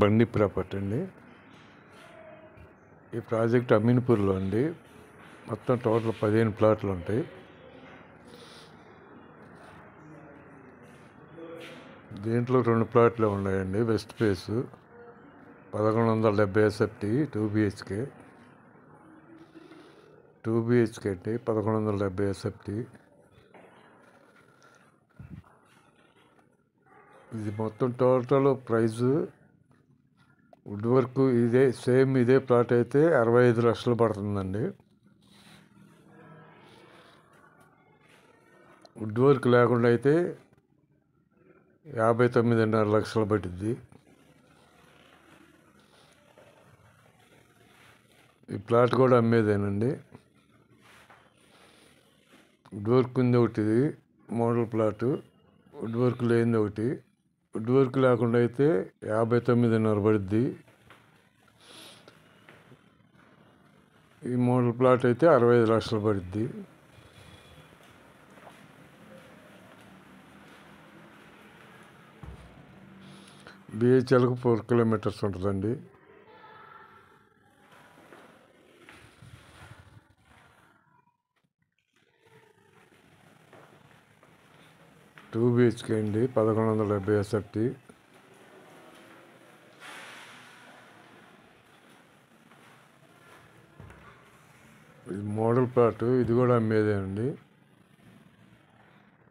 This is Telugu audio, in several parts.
బండి ప్రాపర్టీ అండి. ఈ ప్రాజెక్ట్ అమీన్పూర్లో అండి. మొత్తం టోటల్ 15 ప్లాట్లు ఉంటాయి. దీంట్లో 2 ప్లాట్లు ఉన్నాయండి. వెస్ట్ ఫేస్ 1170 SFT 2 BHK అండి. 1170 SFT. ఇది మొత్తం టోటల్ ప్రైజు వుడ్ వర్క్ ఇదే ప్లాట్ అయితే 65 లక్షలు పడుతుందండి. వుడ్ వర్క్ లేకుండా అయితే 59.5 లక్షలు పడుద్ది. ఈ ప్లాట్ కూడా అమ్మేదేనండి. వుడ్ వర్క్ ఉంది ఒకటి, మోడల్ ప్లాటు. వుడ్ వర్క్ లేనిది ఒకటి. వుడ్ వర్క్ లేకుండా అయితే 59.5 పడుద్ది. ఈ మోడల్ ప్లాట్ అయితే 65 లక్షలు పడుద్ది. BHLకు 4 కిలోమీటర్స్ ఉంటుందండి. టూ BHK అండి. 1170 SFT. ఇది మోడల్ ప్లాట్. ఇది కూడా అమ్మేదేనండి.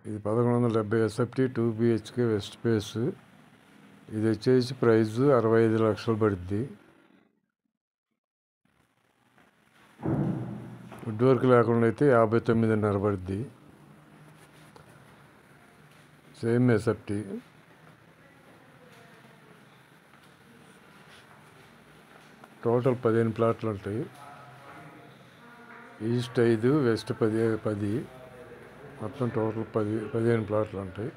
ఇది 1170 SFT 2 BHK వెస్ట్ ఫేస్. ఇది వచ్చేసి ప్రైజు 65 లక్షలు పడుద్ది. వుడ్ వర్క్ లేకుండా అయితే 59.5 పడుద్ది. Same SFT. టోటల్ 15 ప్లాట్లు ఉంటాయి. East 5, west 10. మొత్తం టోటల్ 15 ప్లాట్లు ఉంటాయి.